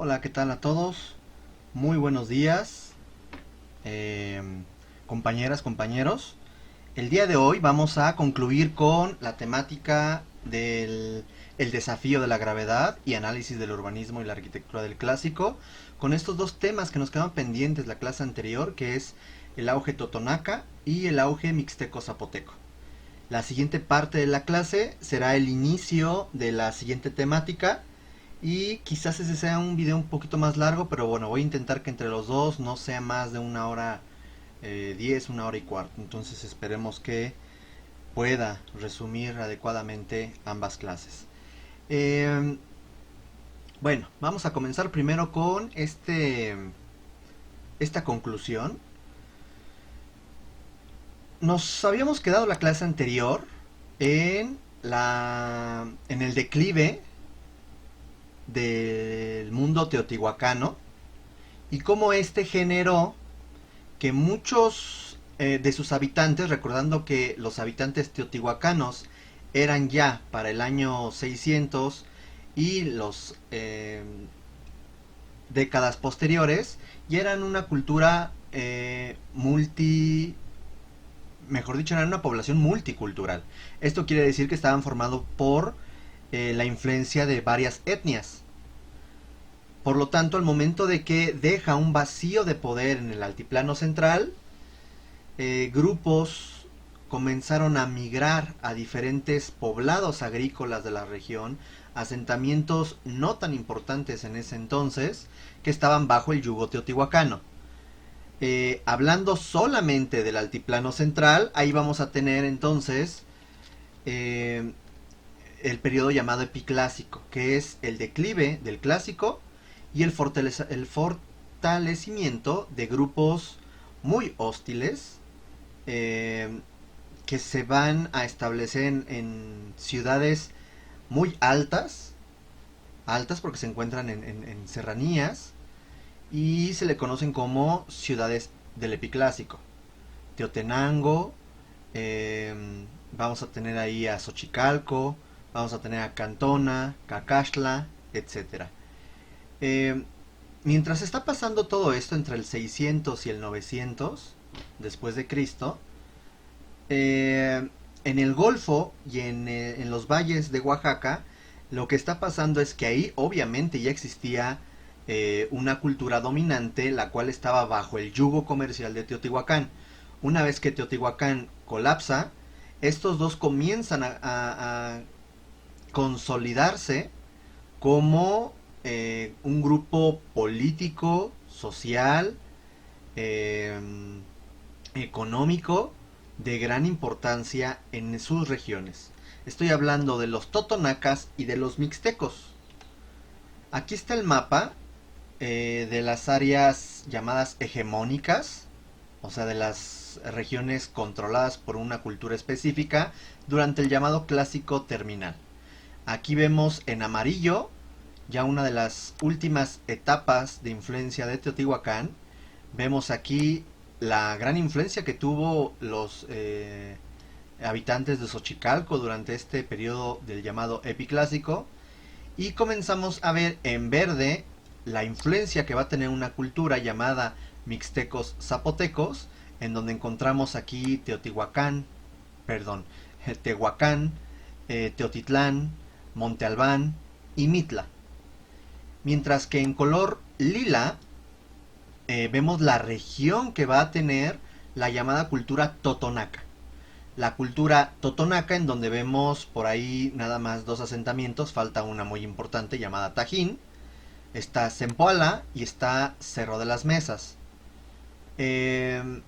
Hola, ¿qué tal a todos? Muy buenos días, eh, compañeras, compañeros. El día de hoy vamos a concluir con la temática del el desafío de la gravedad y análisis del urbanismo y la arquitectura del clásico, con estos dos temas que nos quedaban pendientes la clase anterior, que es el auge totonaca y el auge mixteco-zapoteco. La siguiente parte de la clase será el inicio de la siguiente temática y quizás ese sea un video un poquito más largo, pero bueno, voy a intentar que entre los dos no sea más de una hora 10, una hora y cuarto. Entonces esperemos que pueda resumir adecuadamente ambas clases. Eh, bueno, vamos a comenzar primero con esta conclusión. Nos habíamos quedado la clase anterior en el declive del mundo teotihuacano y cómo este generó que muchos de sus habitantes, recordando que los habitantes teotihuacanos eran ya para el año 600 y los décadas posteriores, y eran una cultura mejor dicho, eran una población multicultural. Esto quiere decir que estaban formados por la influencia de varias etnias. Por lo tanto, al momento de que deja un vacío de poder en el altiplano central, grupos comenzaron a migrar a diferentes poblados agrícolas de la región, asentamientos no tan importantes en ese entonces, que estaban bajo el yugo teotihuacano. Hablando solamente del altiplano central, ahí vamos a tener entonces eh, el periodo llamado epiclásico, que es el declive del clásico y el fortalecimiento de grupos muy hostiles eh, que se van a establecer en ciudades muy altas porque se encuentran en serranías y se le conocen como ciudades del epiclásico. Teotenango, eh, vamos a tener ahí a Xochicalco, vamos a tener a Cantona, Cacaxtla, etcétera. Eh, Mientras está pasando todo esto entre el 600 y el 900 después de Cristo, en el Golfo y en los valles de Oaxaca, lo que está pasando es que ahí obviamente ya existía una cultura dominante, la cual estaba bajo el yugo comercial de Teotihuacán. Una vez que Teotihuacán colapsa, estos dos comienzan a consolidarse como un grupo político, social, eh, económico de gran importancia en sus regiones. Estoy hablando de los totonacas y de los mixtecos. Aquí está el mapa de las áreas llamadas hegemónicas, o sea, de las regiones controladas por una cultura específica durante el llamado clásico terminal. Aquí vemos en amarillo ya una de las últimas etapas de influencia de Teotihuacán. Vemos aquí la gran influencia que tuvo los habitantes de Xochicalco durante este periodo del llamado epiclásico. Y comenzamos a ver en verde la influencia que va a tener una cultura llamada mixtecos zapotecos, en donde encontramos aquí Teotihuacán, perdón, Tehuacán, Teotitlán, Monte Albán y Mitla. Mientras que en color lila vemos la región que va a tener la llamada cultura totonaca. La cultura totonaca, en donde vemos por ahí nada más dos asentamientos, falta una muy importante llamada Tajín, está Zempoala y está Cerro de las Mesas. Eh,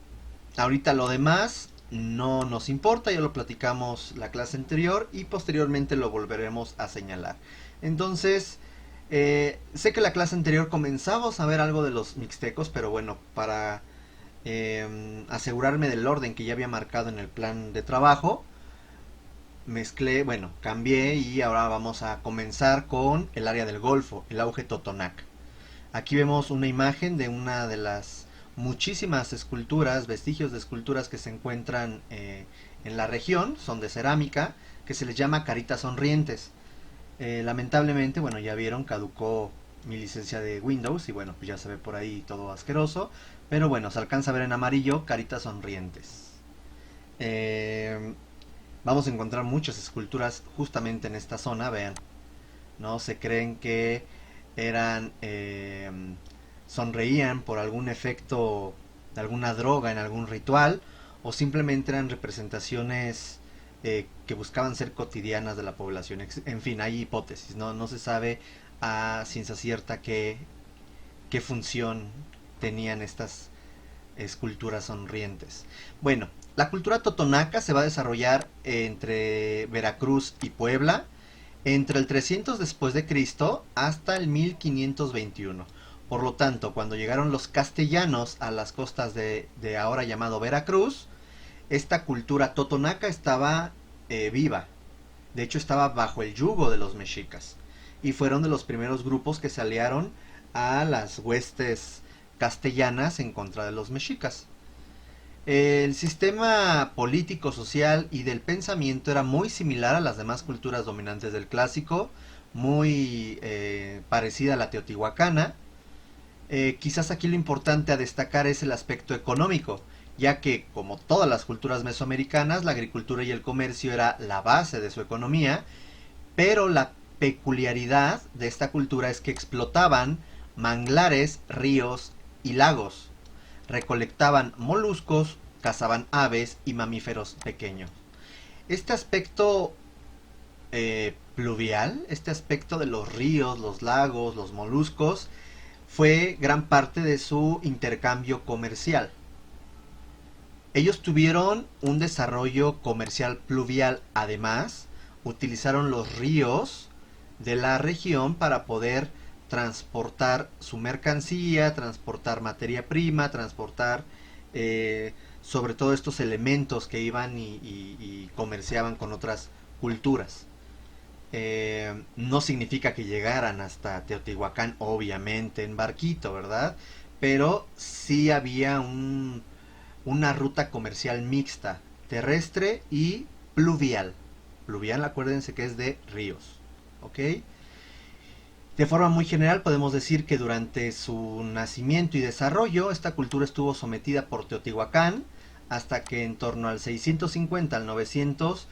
Ahorita lo demás no nos importa, ya lo platicamos la clase anterior y posteriormente lo volveremos a señalar. Entonces, sé que la clase anterior comenzamos a ver algo de los mixtecos, pero bueno, para asegurarme del orden que ya había marcado en el plan de trabajo, mezclé, bueno, cambié y ahora vamos a comenzar con el área del Golfo, el auge Totonac. Aquí vemos una imagen de una de las muchísimas esculturas, vestigios de esculturas que se encuentran en la región, son de cerámica, que se les llama caritas sonrientes. Lamentablemente, bueno, ya vieron, caducó mi licencia de Windows y bueno, pues ya se ve por ahí todo asqueroso. Pero bueno, se alcanza a ver en amarillo caritas sonrientes. Eh, Vamos a encontrar muchas esculturas justamente en esta zona, vean. ¿No? Se creen que eran sonreían por algún efecto de alguna droga en algún ritual o simplemente eran representaciones que buscaban ser cotidianas de la población. En fin, hay hipótesis, no se sabe a ciencia cierta qué función tenían estas esculturas sonrientes. Bueno, la cultura totonaca se va a desarrollar entre Veracruz y Puebla entre el 300 después de Cristo hasta el 1521. Por lo tanto, cuando llegaron los castellanos a las costas de ahora llamado Veracruz, esta cultura totonaca estaba viva. De hecho, estaba bajo el yugo de los mexicas. Y fueron de los primeros grupos que se aliaron a las huestes castellanas en contra de los mexicas. El sistema político, social y del pensamiento era muy similar a las demás culturas dominantes del clásico, muy parecida a la teotihuacana. Quizás aquí lo importante a destacar es el aspecto económico, ya que como todas las culturas mesoamericanas, la agricultura y el comercio era la base de su economía, pero la peculiaridad de esta cultura es que explotaban manglares, ríos y lagos, recolectaban moluscos, cazaban aves y mamíferos pequeños. Este aspecto pluvial, este aspecto de los ríos, los lagos, los moluscos, fue gran parte de su intercambio comercial. Ellos tuvieron un desarrollo comercial pluvial, además, utilizaron los ríos de la región para poder transportar su mercancía, transportar materia prima, transportar sobre todo estos elementos que iban y comerciaban con otras culturas. No significa que llegaran hasta Teotihuacán, obviamente, en barquito, ¿verdad? Pero sí había una ruta comercial mixta, terrestre y pluvial. Pluvial, acuérdense que es de ríos, ¿ok? De forma muy general podemos decir que durante su nacimiento y desarrollo esta cultura estuvo sometida por Teotihuacán hasta que en torno al 650 al 900,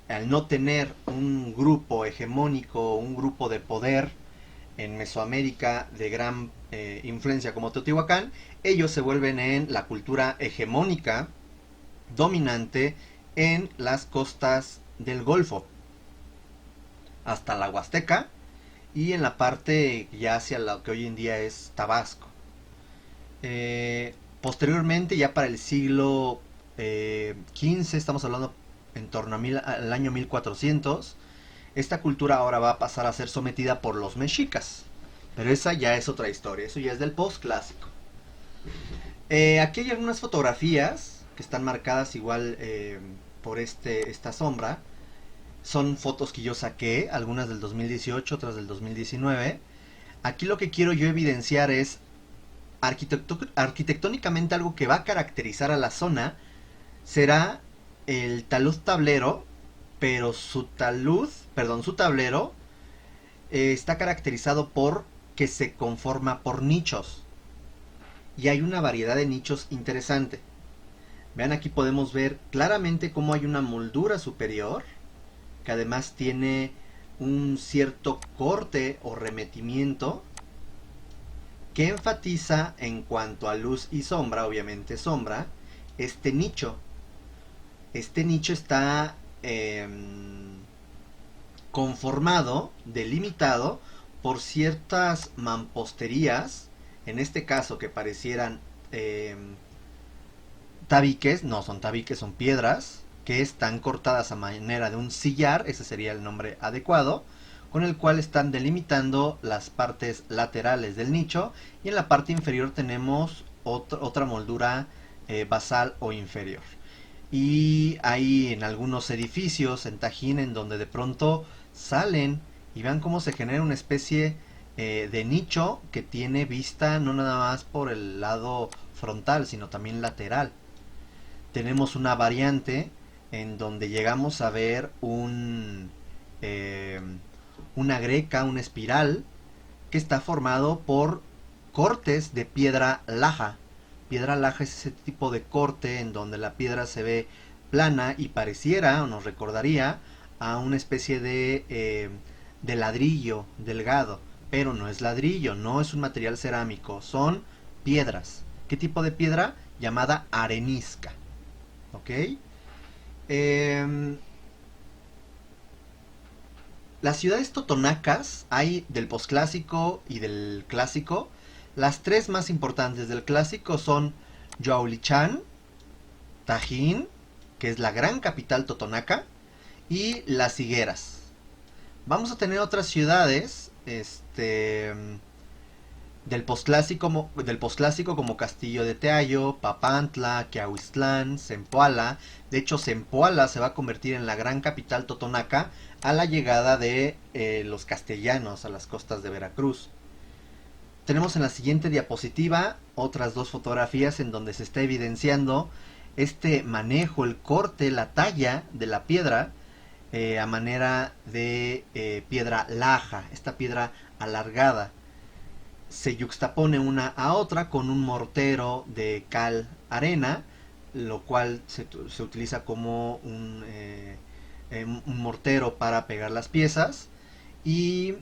al no tener un grupo hegemónico, un grupo de poder en Mesoamérica de gran influencia como Teotihuacán, ellos se vuelven en la cultura hegemónica dominante en las costas del Golfo hasta la Huasteca y en la parte ya hacia lo que hoy en día es Tabasco. Posteriormente, ya para el siglo XV, estamos hablando en torno al año 1400, esta cultura ahora va a pasar a ser sometida por los mexicas. Pero esa ya es otra historia, eso ya es del postclásico. Aquí hay algunas fotografías que están marcadas igual por esta sombra. Son fotos que yo saqué, algunas del 2018, otras del 2019. Aquí lo que quiero yo evidenciar es arquitectónicamente algo que va a caracterizar a la zona. Será el talud tablero, pero su tablero está caracterizado por que se conforma por nichos. Y hay una variedad de nichos interesante. Vean, aquí podemos ver claramente cómo hay una moldura superior, que además tiene un cierto corte o remetimiento, que enfatiza en cuanto a luz y sombra, obviamente sombra, este nicho. Este nicho está conformado, delimitado por ciertas mamposterías, en este caso que parecieran tabiques, no son tabiques, son piedras, que están cortadas a manera de un sillar, ese sería el nombre adecuado, con el cual están delimitando las partes laterales del nicho, y en la parte inferior tenemos otra moldura basal o inferior. Y hay en algunos edificios en Tajín en donde de pronto salen y vean cómo se genera una especie de nicho que tiene vista no nada más por el lado frontal, sino también lateral. Tenemos una variante en donde llegamos a ver una greca, una espiral, que está formado por cortes de piedra laja. Piedra laja es ese tipo de corte en donde la piedra se ve plana y pareciera o nos recordaría a una especie de ladrillo delgado, pero no es ladrillo, no es un material cerámico, son piedras. ¿Qué tipo de piedra? Llamada arenisca. ¿Ok? Eh, las ciudades totonacas hay del posclásico y del clásico. Las tres más importantes del clásico son Yaulichán, Tajín, que es la gran capital totonaca, y Las Higueras. Vamos a tener otras ciudades del posclásico como Castillo de Teayo, Papantla, Quiahuistlán, Zempoala. De hecho, Zempoala se va a convertir en la gran capital totonaca a la llegada de los castellanos a las costas de Veracruz. Tenemos en la siguiente diapositiva otras dos fotografías en donde se está evidenciando este manejo, el corte, la talla de la piedra a manera de piedra laja, esta piedra alargada. Se yuxtapone una a otra con un mortero de cal arena, lo cual se utiliza como un mortero para pegar las piezas, y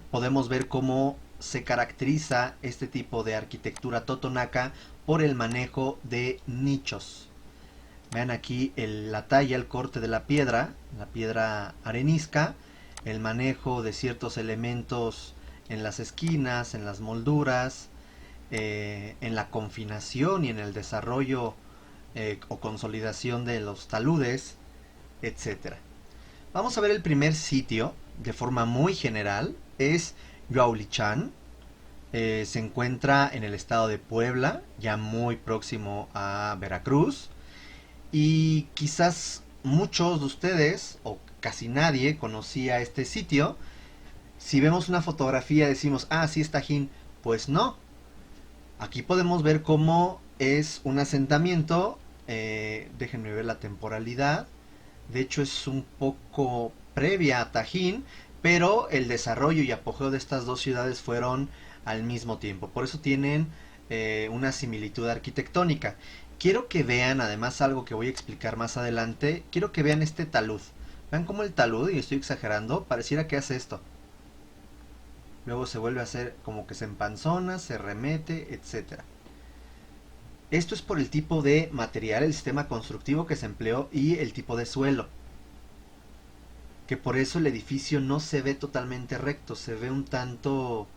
podemos ver cómo se caracteriza este tipo de arquitectura totonaca por el manejo de nichos. Vean aquí la talla, el corte de la piedra arenisca, el manejo de ciertos elementos en las esquinas, en las molduras, en la confinación y en el desarrollo o consolidación de los taludes, etcétera. Vamos a ver el primer sitio de forma muy general. Es Yaulichán. Se encuentra en el estado de Puebla, ya muy próximo a Veracruz. Y quizás muchos de ustedes, o casi nadie, conocía este sitio. Si vemos una fotografía decimos, ah, sí es Tajín. Pues no. Aquí podemos ver cómo es un asentamiento. Déjenme ver la temporalidad. De hecho es un poco previa a Tajín, pero el desarrollo y apogeo de estas dos ciudades fueron al mismo tiempo. Por eso tienen una similitud arquitectónica. Quiero que vean, además algo que voy a explicar más adelante, quiero que vean este talud. Vean cómo el talud, y estoy exagerando, pareciera que hace esto. Luego se vuelve a hacer como que se empanzona, se remete, etc. Esto es por el tipo de material, el sistema constructivo que se empleó y el tipo de suelo. Que por eso el edificio no se ve totalmente recto, se ve un tanto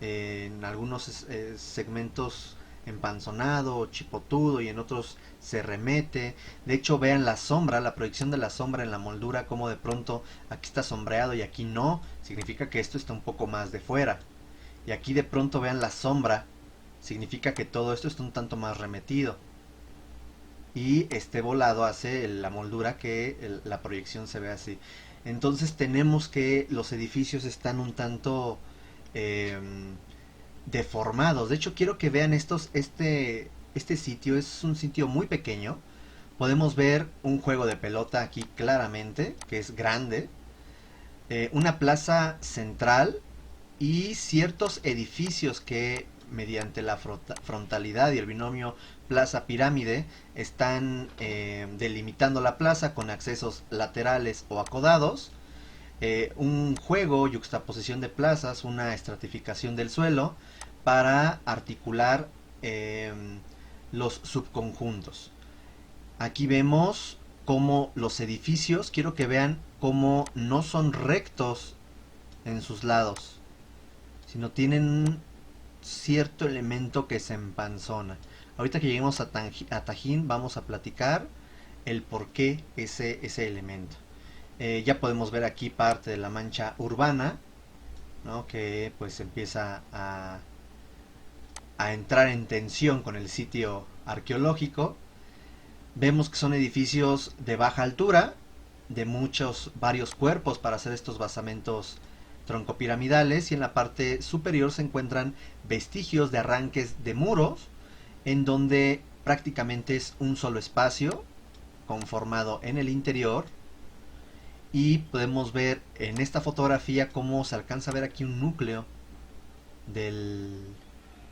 en algunos segmentos empanzonado o chipotudo y en otros se remete. De hecho, vean la sombra, la proyección de la sombra en la moldura, como de pronto aquí está sombreado y aquí no, significa que esto está un poco más de fuera. Y aquí de pronto vean la sombra, significa que todo esto está un tanto más remetido. Y este volado hace la moldura que la proyección se ve así. Entonces tenemos que los edificios están un tanto deformados. De hecho, quiero que vean este sitio. Es un sitio muy pequeño. Podemos ver un juego de pelota aquí claramente, que es grande. Una plaza central y ciertos edificios que mediante la frontalidad y el binomio plaza-pirámide están delimitando la plaza con accesos laterales o acodados. Un juego, yuxtaposición de plazas, una estratificación del suelo para articular los subconjuntos. Aquí vemos cómo los edificios, quiero que vean cómo no son rectos en sus lados, sino tienen cierto elemento que se empanzona. Ahorita que lleguemos a Tajín vamos a platicar el por qué ese elemento. Ya podemos ver aquí parte de la mancha urbana, ¿no? Que pues empieza a entrar en tensión con el sitio arqueológico. Vemos que son edificios de baja altura, de varios cuerpos para hacer estos basamentos troncopiramidales, y en la parte superior se encuentran vestigios de arranques de muros en donde prácticamente es un solo espacio conformado en el interior y podemos ver en esta fotografía cómo se alcanza a ver aquí un núcleo del,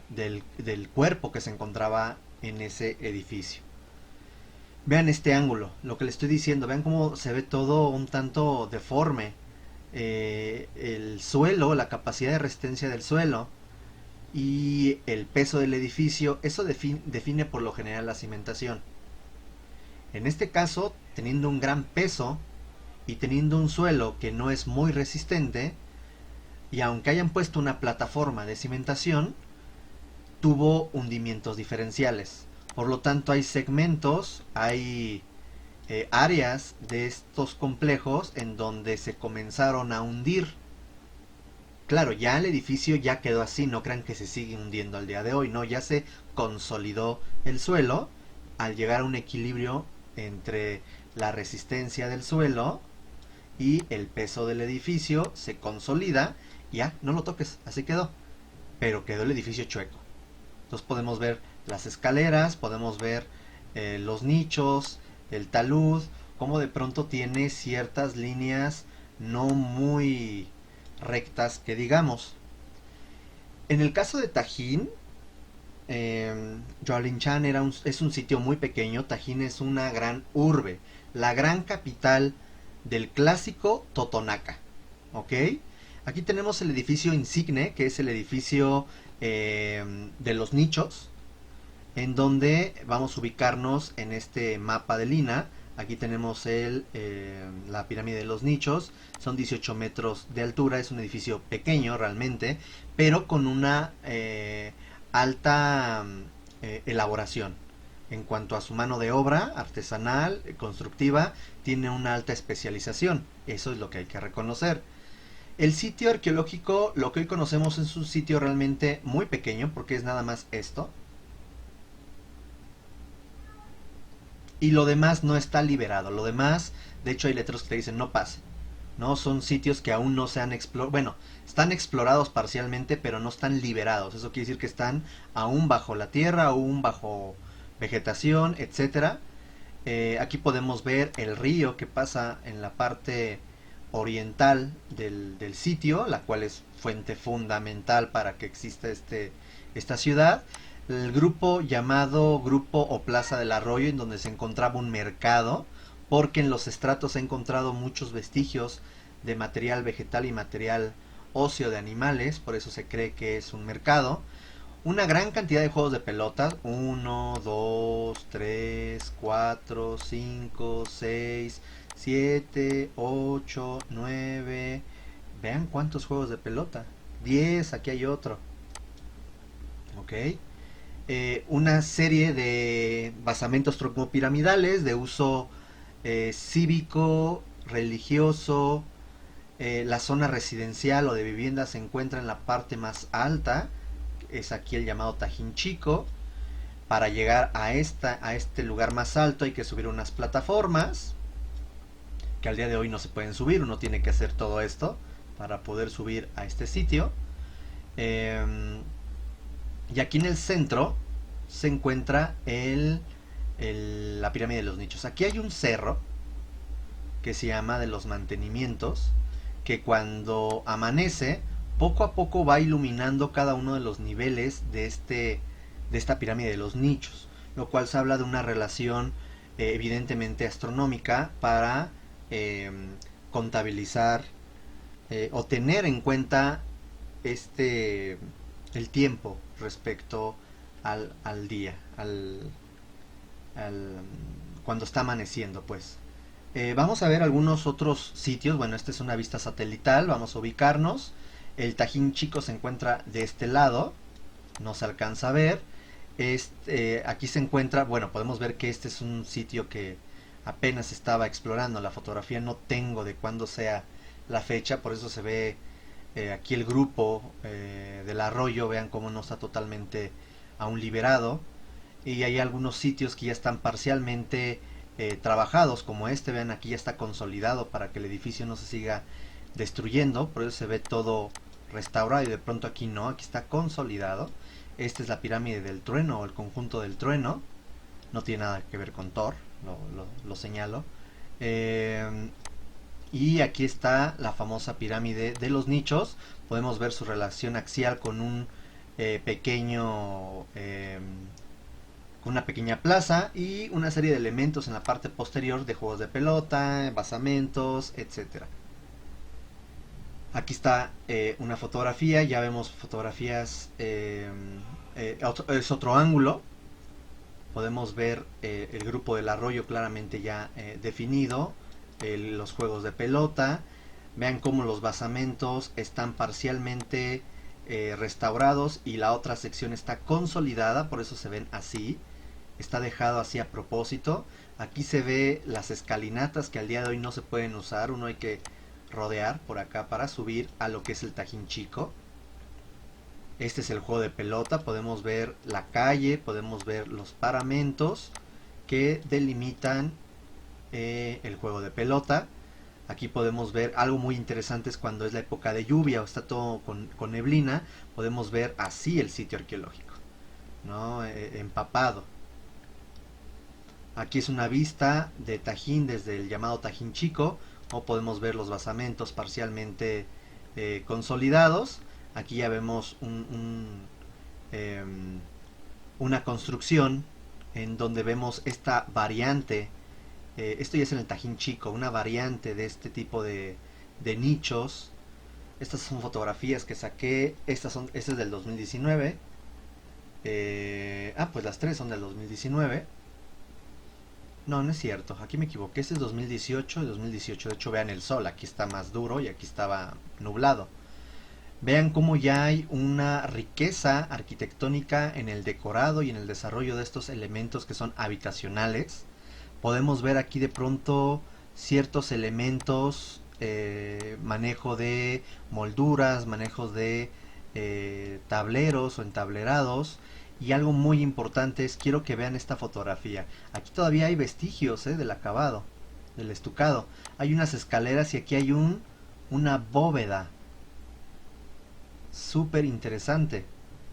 del cuerpo que se encontraba en ese edificio. Vean este ángulo, lo que le estoy diciendo, vean cómo se ve todo un tanto deforme. El suelo, la capacidad de resistencia del suelo y el peso del edificio, eso define por lo general la cimentación. En este caso, teniendo un gran peso y teniendo un suelo que no es muy resistente, y aunque hayan puesto una plataforma de cimentación, tuvo hundimientos diferenciales. Por lo tanto, hay segmentos, hay áreas de estos complejos en donde se comenzaron a hundir. Claro, ya el edificio ya quedó así, no crean que se sigue hundiendo al día de hoy, no, ya se consolidó el suelo al llegar a un equilibrio entre la resistencia del suelo y el peso del edificio, se consolida, ya, no lo toques, así quedó, pero quedó el edificio chueco. Entonces podemos ver las escaleras, podemos ver los nichos, el talud, como de pronto tiene ciertas líneas no muy rectas que digamos. En el caso de Tajín, Yoalinchan es un sitio muy pequeño. Tajín es una gran urbe, la gran capital del clásico Totonaca. ¿Ok? Aquí tenemos el edificio insigne, que es el edificio de los nichos, en donde vamos a ubicarnos en este mapa de Lina. Aquí tenemos la pirámide de los nichos, son 18 metros de altura, es un edificio pequeño realmente, pero con una alta elaboración. En cuanto a su mano de obra artesanal, constructiva, tiene una alta especialización, eso es lo que hay que reconocer. El sitio arqueológico, lo que hoy conocemos, es un sitio realmente muy pequeño, porque es nada más esto. Y lo demás no está liberado. Lo demás, de hecho hay letreros que te dicen no pase. ¿No? Son sitios que aún no se han explorado. Bueno, están explorados parcialmente, pero no están liberados. Eso quiere decir que están aún bajo la tierra, aún bajo vegetación, etcétera. Aquí podemos ver el río que pasa en la parte oriental del sitio, la cual es fuente fundamental para que exista esta ciudad. El grupo llamado Grupo o Plaza del Arroyo, en donde se encontraba un mercado, porque en los estratos se han encontrado muchos vestigios de material vegetal y material óseo de animales, por eso se cree que es un mercado. Una gran cantidad de juegos de pelotas, 1, 2, 3, 4, 5, 6, 7, 8, 9. Vean cuántos juegos de pelota. 10, aquí hay otro. Ok. Una serie de basamentos trocopiramidales de uso cívico, religioso. La zona residencial o de vivienda se encuentra en la parte más alta, es aquí el llamado Tajín Chico. Para llegar a este lugar más alto hay que subir unas plataformas que al día de hoy no se pueden subir, uno tiene que hacer todo esto para poder subir a este sitio. Y aquí en el centro se encuentra la pirámide de los nichos. Aquí hay un cerro que se llama de los mantenimientos, que cuando amanece, poco a poco va iluminando cada uno de los niveles de esta pirámide de los nichos, lo cual se habla de una relación evidentemente astronómica para contabilizar o tener en cuenta el tiempo respecto al día, cuando está amaneciendo, pues. Vamos a ver algunos otros sitios. Bueno, esta es una vista satelital, vamos a ubicarnos. El Tajín Chico se encuentra de este lado, no se alcanza a ver. Aquí se encuentra, bueno, podemos ver que este es un sitio que apenas estaba explorando. La fotografía no tengo de cuándo sea la fecha, por eso se ve aquí el grupo del arroyo. Vean cómo no está totalmente aún liberado. Y hay algunos sitios que ya están parcialmente trabajados, como este. Vean, aquí ya está consolidado para que el edificio no se siga destruyendo, por eso se ve todo restaurado, y de pronto aquí no, aquí está consolidado. Esta es la pirámide del trueno, o el conjunto del trueno, no tiene nada que ver con Thor, lo señalo. Y aquí está la famosa pirámide de los nichos. Podemos ver su relación axial con un pequeño con una pequeña plaza y una serie de elementos en la parte posterior de juegos de pelota, basamentos, etcétera. Aquí está una fotografía, ya vemos fotografías, es otro ángulo. Podemos ver el grupo del arroyo claramente ya definido, los juegos de pelota. Vean cómo los basamentos están parcialmente restaurados y la otra sección está consolidada, por eso se ven así. Está dejado así a propósito. Aquí se ve las escalinatas que al día de hoy no se pueden usar. Uno hay que rodear por acá para subir a lo que es el Tajín Chico. Este es el juego de pelota. Podemos ver la calle, podemos ver los paramentos que delimitan el juego de pelota. Aquí podemos ver algo muy interesante, es cuando es la época de lluvia o está todo con neblina. Podemos ver así el sitio arqueológico, ¿no? Empapado. Aquí es una vista de Tajín desde el llamado Tajín Chico, o podemos ver los basamentos parcialmente consolidados. Aquí ya vemos una construcción en donde vemos esta variante. Esto ya es en el Tajín Chico, una variante de este tipo de nichos. Estas son fotografías que saqué. Esta es del 2019. Pues las tres son del 2019. No, no es cierto, aquí me equivoqué, este es 2018 y 2018, de hecho vean el sol, aquí está más duro y aquí estaba nublado. Vean cómo ya hay una riqueza arquitectónica en el decorado y en el desarrollo de estos elementos que son habitacionales. Podemos ver aquí de pronto ciertos elementos, manejo de molduras, manejos de tableros o entablerados. Y algo muy importante es, quiero que vean esta fotografía. Aquí todavía hay vestigios del acabado, del estucado. Hay unas escaleras y aquí hay una bóveda. Súper interesante.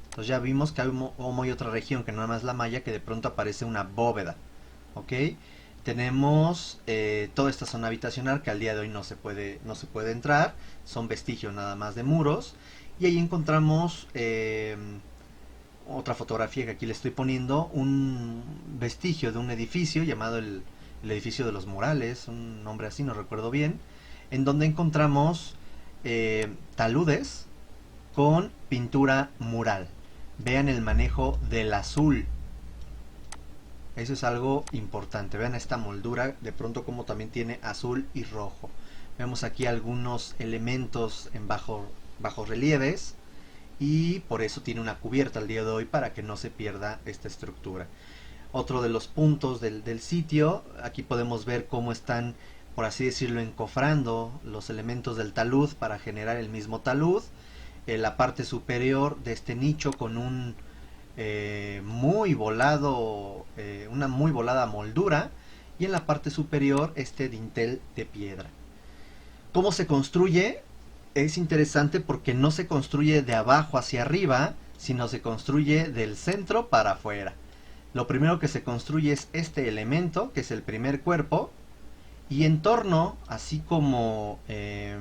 Entonces ya vimos que hay otra región que no nada más la maya, que de pronto aparece una bóveda. ¿Ok? Tenemos toda esta zona habitacional que al día de hoy no se puede entrar. Son vestigios nada más de muros. Y ahí encontramos otra fotografía que aquí le estoy poniendo, un vestigio de un edificio llamado el edificio de los Murales, un nombre así, no recuerdo bien, en donde encontramos taludes con pintura mural. Vean el manejo del azul. Eso es algo importante. Vean esta moldura, de pronto como también tiene azul y rojo. Vemos aquí algunos elementos en bajos relieves y por eso tiene una cubierta al día de hoy para que no se pierda esta estructura. Otro de los puntos del sitio, aquí podemos ver cómo están, por así decirlo, encofrando los elementos del talud para generar el mismo talud. La parte superior de este nicho con un muy volado, una muy volada moldura, y en la parte superior este dintel de piedra. ¿Cómo se construye? Es interesante porque no se construye de abajo hacia arriba, sino se construye del centro para afuera. Lo primero que se construye es este elemento, que es el primer cuerpo, y en torno, así como se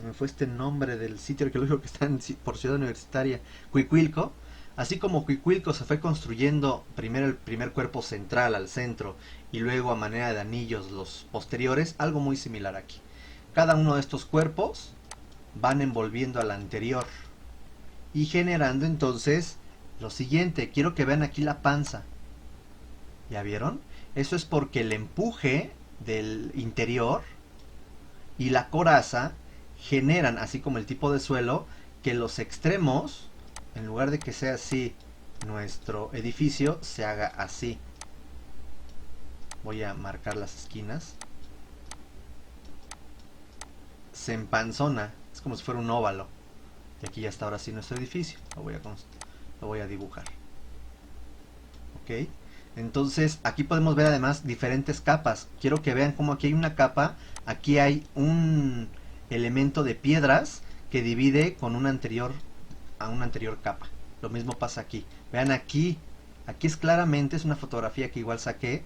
me fue este nombre del sitio arqueológico que está por Ciudad Universitaria, Cuicuilco. Así como Cuicuilco se fue construyendo primero el primer cuerpo central al centro y luego a manera de anillos los posteriores, algo muy similar aquí. Cada uno de estos cuerpos van envolviendo al anterior y generando entonces lo siguiente. Quiero que vean aquí la panza. ¿Ya vieron? Eso es porque el empuje del interior y la coraza generan, así como el tipo de suelo, que los extremos, en lugar de que sea así nuestro edificio, se haga así. Voy a marcar las esquinas. Se empanzona, es como si fuera un óvalo. Y aquí ya está ahora sí nuestro edificio. Lo voy a dibujar. Ok. Entonces aquí podemos ver además diferentes capas. Quiero que vean cómo aquí hay una capa, aquí hay un elemento de piedras que divide con una anterior capa. Lo mismo pasa aquí. Vean aquí es claramente, es una fotografía que igual saqué.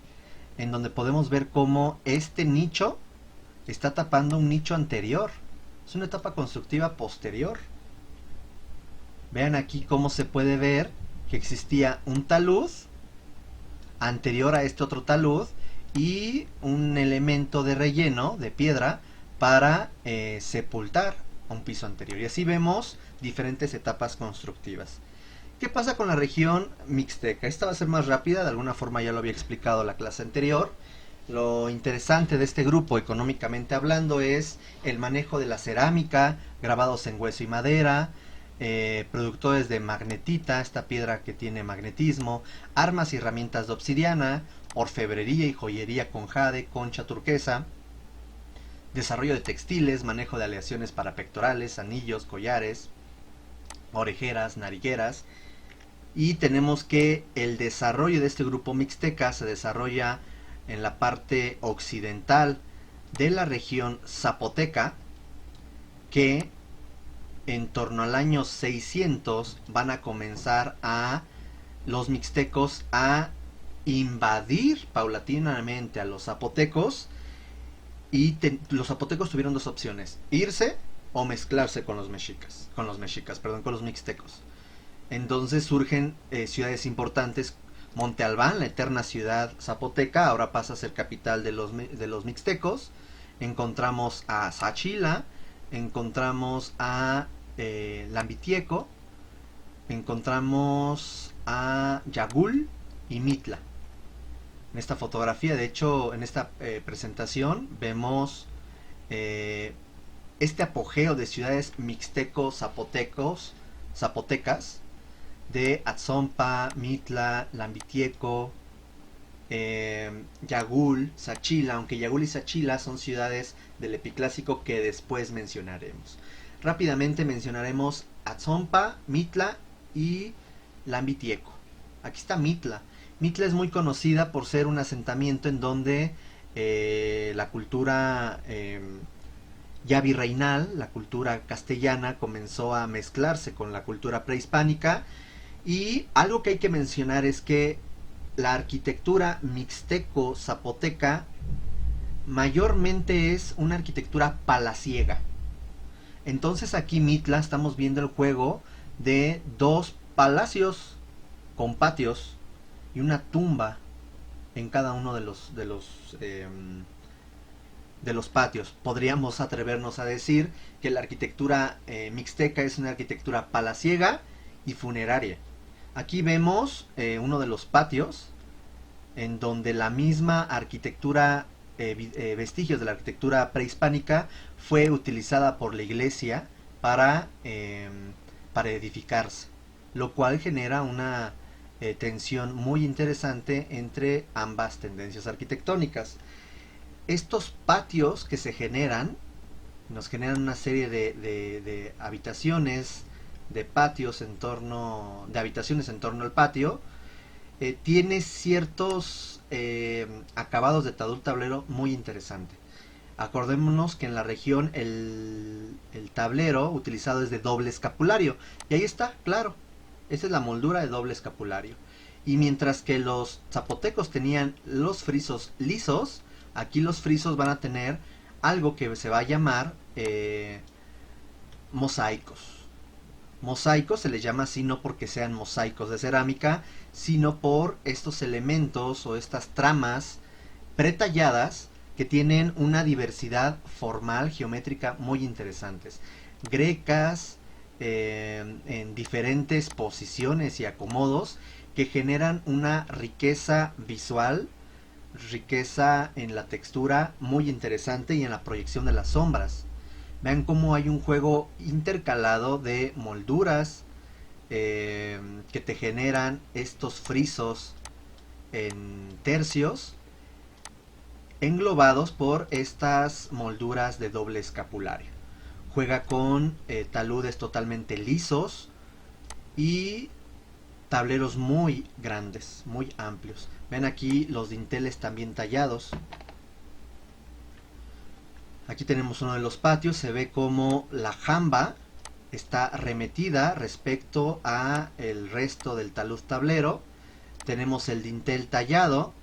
en donde podemos ver cómo este nicho está tapando un nicho anterior. Es una etapa constructiva posterior. Vean aquí cómo se puede ver que existía un talud anterior a este otro talud y un elemento de relleno de piedra para sepultar un piso anterior. Y así vemos diferentes etapas constructivas. ¿Qué pasa con la región mixteca? Esta va a ser más rápida, de alguna forma ya lo había explicado la clase anterior. Lo interesante de este grupo, económicamente hablando, es el manejo de la cerámica, grabados en hueso y madera, productores de magnetita, esta piedra que tiene magnetismo, armas y herramientas de obsidiana, orfebrería y joyería con jade, concha turquesa, desarrollo de textiles, manejo de aleaciones para pectorales, anillos, collares, orejeras, narigueras. Y tenemos que el desarrollo de este grupo mixteca se desarrolla en la parte occidental de la región zapoteca, que en torno al año 600 van a comenzar a los mixtecos a invadir paulatinamente a los zapotecos, y los zapotecos tuvieron dos opciones: irse o mezclarse con los mexicas, con los mixtecos. Entonces surgen ciudades importantes. Monte Albán, la eterna ciudad zapoteca, ahora pasa a ser capital de los mixtecos. Encontramos a Sachila, encontramos a Lambitieco, encontramos a Yagul y Mitla. En esta fotografía, de hecho, en esta presentación, vemos este apogeo de ciudades mixtecos-zapotecas, de Atzompa, Mitla, Lambitieco, Yagul, Sachila, aunque Yagul y Sachila son ciudades del epiclásico que después mencionaremos. Rápidamente mencionaremos Atzompa, Mitla y Lambitieco. Aquí está Mitla. Mitla es muy conocida por ser un asentamiento en donde la cultura ya virreinal, la cultura castellana, comenzó a mezclarse con la cultura prehispánica. Y algo que hay que mencionar es que la arquitectura mixteco-zapoteca mayormente es una arquitectura palaciega. Entonces aquí Mitla estamos viendo el juego de dos palacios con patios y una tumba en cada uno de los patios. Podríamos atrevernos a decir que la arquitectura mixteca es una arquitectura palaciega y funeraria. Aquí vemos uno de los patios en donde la misma arquitectura, vestigios de la arquitectura prehispánica, fue utilizada por la iglesia para edificarse, lo cual genera una tensión muy interesante entre ambas tendencias arquitectónicas. Estos patios que se generan, nos generan una serie de habitaciones, de patios de habitaciones en torno al patio. Tiene ciertos acabados de tablero muy interesante. Acordémonos que en la región el tablero utilizado es de doble escapulario, y ahí está, claro, esa es la moldura de doble escapulario. Y mientras que los zapotecos tenían los frisos lisos, aquí los frisos van a tener algo que se va a llamar mosaicos. Mosaicos se les llama así no porque sean mosaicos de cerámica, sino por estos elementos o estas tramas pretalladas que tienen una diversidad formal, geométrica muy interesantes. Grecas, en diferentes posiciones y acomodos, que generan una riqueza visual, riqueza en la textura muy interesante y en la proyección de las sombras. Vean cómo hay un juego intercalado de molduras que te generan estos frisos en tercios, englobados por estas molduras de doble escapulario. Juega con taludes totalmente lisos y tableros muy grandes, muy amplios. Ven aquí los dinteles también tallados. Aquí tenemos uno de los patios. Se ve como la jamba está remetida respecto a el resto del talud tablero. Tenemos el dintel tallado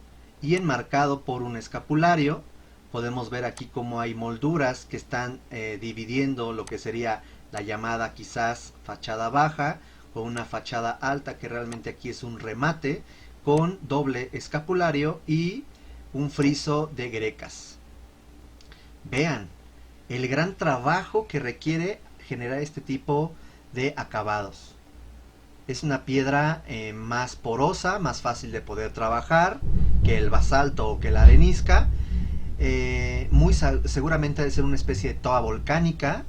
y enmarcado por un escapulario. Podemos ver aquí cómo hay molduras que están dividiendo lo que sería la llamada quizás fachada baja con una fachada alta, que realmente aquí es un remate con doble escapulario y un friso de grecas. Vean el gran trabajo que requiere generar este tipo de acabados. Es una piedra más porosa, más fácil de poder trabajar que el basalto o que la arenisca. Seguramente debe ser una especie de toba volcánica.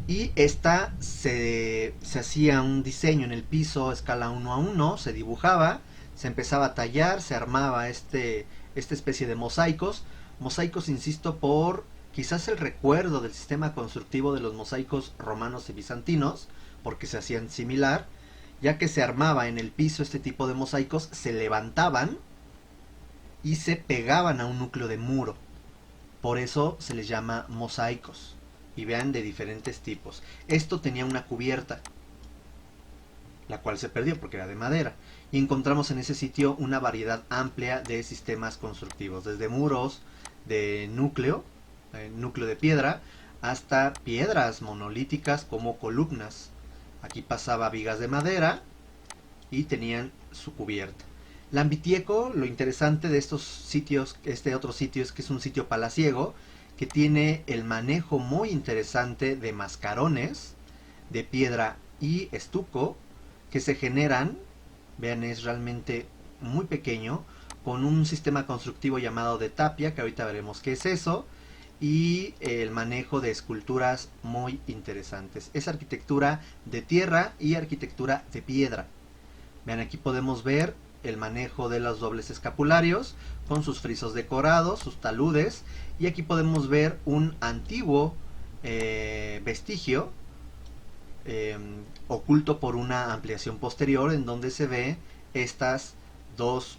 Y esta se hacía un diseño en el piso, escala 1 a 1, se dibujaba, se empezaba a tallar, se armaba esta especie de mosaicos. Mosaicos, insisto, por quizás el recuerdo del sistema constructivo de los mosaicos romanos y bizantinos, porque se hacían similar, ya que se armaba en el piso este tipo de mosaicos, se levantaban y se pegaban a un núcleo de muro. Por eso se les llama mosaicos. Y vean, de diferentes tipos. Esto tenía una cubierta, la cual se perdió porque era de madera. Y encontramos en ese sitio una variedad amplia de sistemas constructivos, desde muros de núcleo de piedra, hasta piedras monolíticas como columnas. Aquí pasaba vigas de madera y tenían su cubierta. Lambitieco, lo interesante de estos sitios, este otro sitio, es que es un sitio palaciego que tiene el manejo muy interesante de mascarones de piedra y estuco que se generan, vean, es realmente muy pequeño, con un sistema constructivo llamado de tapia, que ahorita veremos qué es eso, y el manejo de esculturas muy interesantes. Es arquitectura de tierra y arquitectura de piedra. Vean, aquí podemos ver el manejo de los dobles escapularios con sus frisos decorados, sus taludes, y aquí podemos ver un antiguo vestigio oculto por una ampliación posterior, en donde se ve estas dos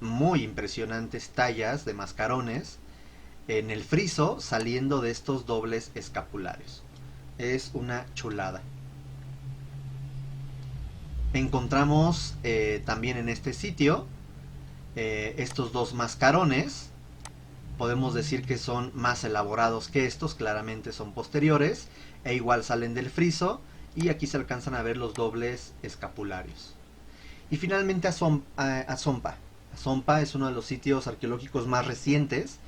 muy impresionantes tallas de mascarones en el friso saliendo de estos dobles escapularios. Es una chulada. Encontramos también en este sitio estos dos mascarones. Podemos decir que son más elaborados que estos, claramente son posteriores, e igual salen del friso, y aquí se alcanzan a ver los dobles escapularios. Y finalmente Azompa. Azompa es uno de los sitios arqueológicos más recientes,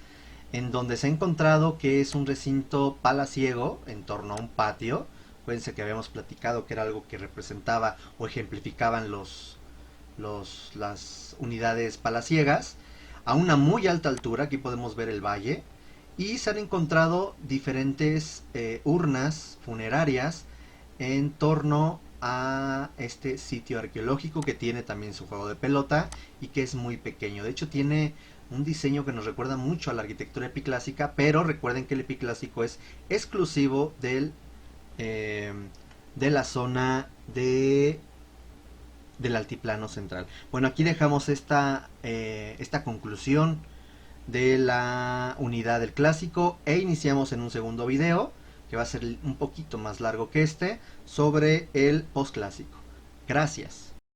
en donde se ha encontrado que es un recinto palaciego en torno a un patio. Acuérdense que habíamos platicado que era algo que representaba o ejemplificaban las unidades palaciegas, a una muy alta altura. Aquí podemos ver el valle, y se han encontrado diferentes urnas funerarias en torno a este sitio arqueológico, que tiene también su juego de pelota y que es muy pequeño. De hecho, tiene un diseño que nos recuerda mucho a la arquitectura epiclásica, pero recuerden que el epiclásico es exclusivo de la zona del altiplano central. Bueno, aquí dejamos esta conclusión de la unidad del clásico, e iniciamos en un segundo video, que va a ser un poquito más largo que este, sobre el postclásico. Gracias.